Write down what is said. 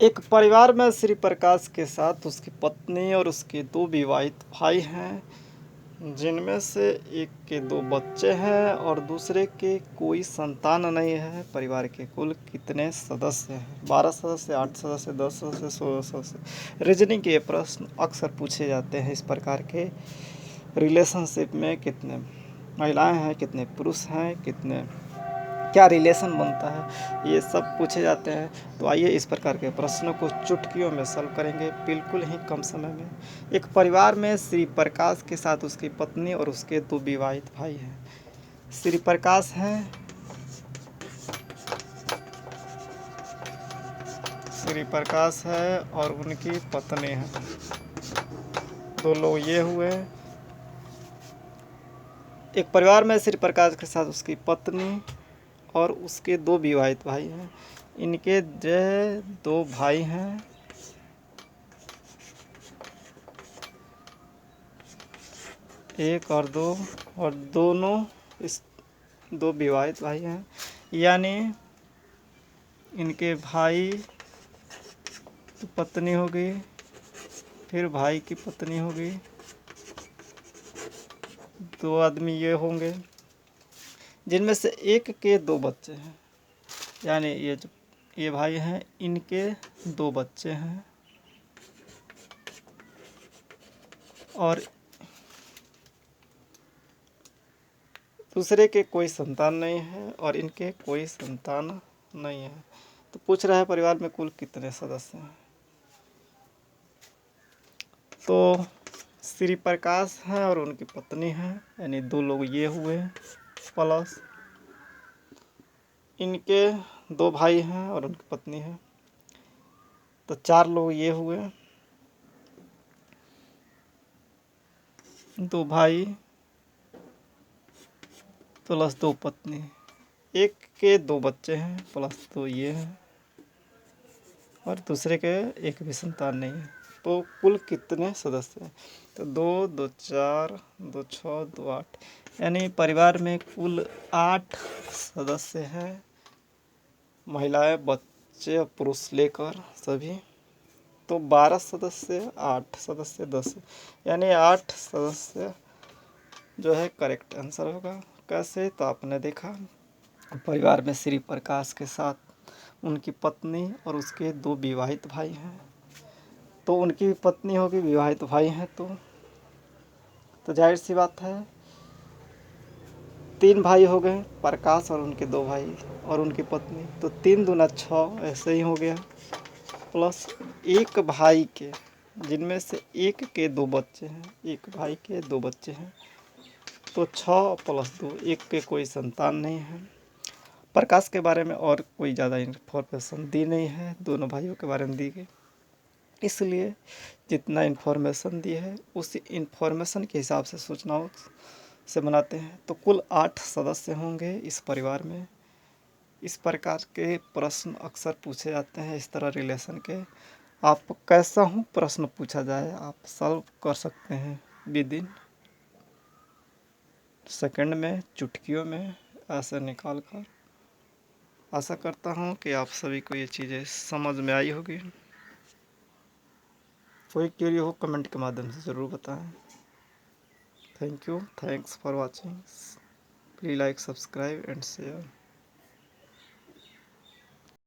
एक परिवार में श्री प्रकाश के साथ उसकी पत्नी और उसके दो विवाहित भाई हैं, जिनमें से एक के दो बच्चे हैं और दूसरे के कोई संतान नहीं है। परिवार के कुल कितने सदस्य हैं? 12 सदस्य, 8 सदस्य, 10 सदस्य, 16 सदस्य। रीजनिंग के प्रश्न अक्सर पूछे जाते हैं इस प्रकार के। रिलेशनशिप में कितने महिलाएं हैं, कितने पुरुष हैं, कितने क्या रिलेशन बनता है, ये सब पूछे जाते हैं। तो आइए इस प्रकार के प्रश्नों को चुटकियों में सॉल्व करेंगे बिल्कुल ही कम समय में। एक परिवार में श्री प्रकाश के साथ उसकी पत्नी और उसके दो विवाहित भाई हैं। श्री प्रकाश हैं, श्री प्रकाश है और उनकी पत्नी है। दो लोग ये हुए। एक परिवार में श्री प्रकाश के साथ उसकी पत्नी और उसके दो विवाहित भाई हैं। इनके जो दो भाई हैं, एक और दो, और दोनों इस दो विवाहित भाई हैं। यानी इनके भाई की पत्नी हो गई, फिर भाई की पत्नी हो गई, दो आदमी ये होंगे, जिनमें से एक के दो बच्चे हैं। यानी ये भाई हैं, इनके दो बच्चे हैं और दूसरे के कोई संतान नहीं है और इनके कोई संतान नहीं है। तो पूछ रहा है परिवार में कुल कितने सदस्य हैं। तो श्री प्रकाश हैं और उनकी पत्नी हैं, यानी दो लोग ये हुए, प्लस इनके दो भाई हैं और उनकी पत्नी है, तो चार लोग ये हुए, दो भाई प्लस दो पत्नी। एक के दो बच्चे हैं प्लस दो ये हैं और दूसरे के एक भी संतान नहीं है। तो कुल कितने सदस्य हैं? तो दो, दो चार, दो छः, दो आठ, यानी परिवार में कुल 8 सदस्य हैं। महिलाएं, बच्चे और पुरुष लेकर सभी। तो 12 सदस्य, 8 सदस्य, 10, यानी 8 सदस्य जो है करेक्ट आंसर होगा। कैसे? तो आपने देखा, परिवार में श्री प्रकाश के साथ उनकी पत्नी और उसके दो विवाहित भाई हैं। तो उनकी पत्नी होगी, विवाहित भाई हैं, तो जाहिर सी बात है 3 भाई हो गए, प्रकाश और उनके 2 भाई और उनकी पत्नी। तो 3 दूना 6 ऐसे ही हो गया, प्लस एक भाई के, जिनमें से एक के 2 बच्चे हैं, एक भाई के 2 बच्चे हैं। तो 6 प्लस 2, एक के कोई संतान नहीं है। प्रकाश के बारे में और कोई ज़्यादा इन्फॉर्मेशन दी नहीं है, दोनों भाइयों के बारे में दी गई। इसलिए जितना इन्फॉर्मेशन दी है उसी इन्फॉर्मेशन के हिसाब से सूचनाओं से बनाते हैं। तो कुल 8 सदस्य होंगे इस परिवार में। इस प्रकार के प्रश्न अक्सर पूछे जाते हैं इस तरह रिलेशन के। आप कैसा हूँ प्रश्न पूछा जाए, आप सॉल्व कर सकते हैं विद इन सेकंड में, चुटकियों में ऐसे निकाल कर। आशा करता हूँ कि आप सभी को ये चीज़ें समझ में आई होगी। कोई क्वेरी हो कमेंट के माध्यम से ज़रूर बताएं। Thank you, thanks for watching. Please like, subscribe and share.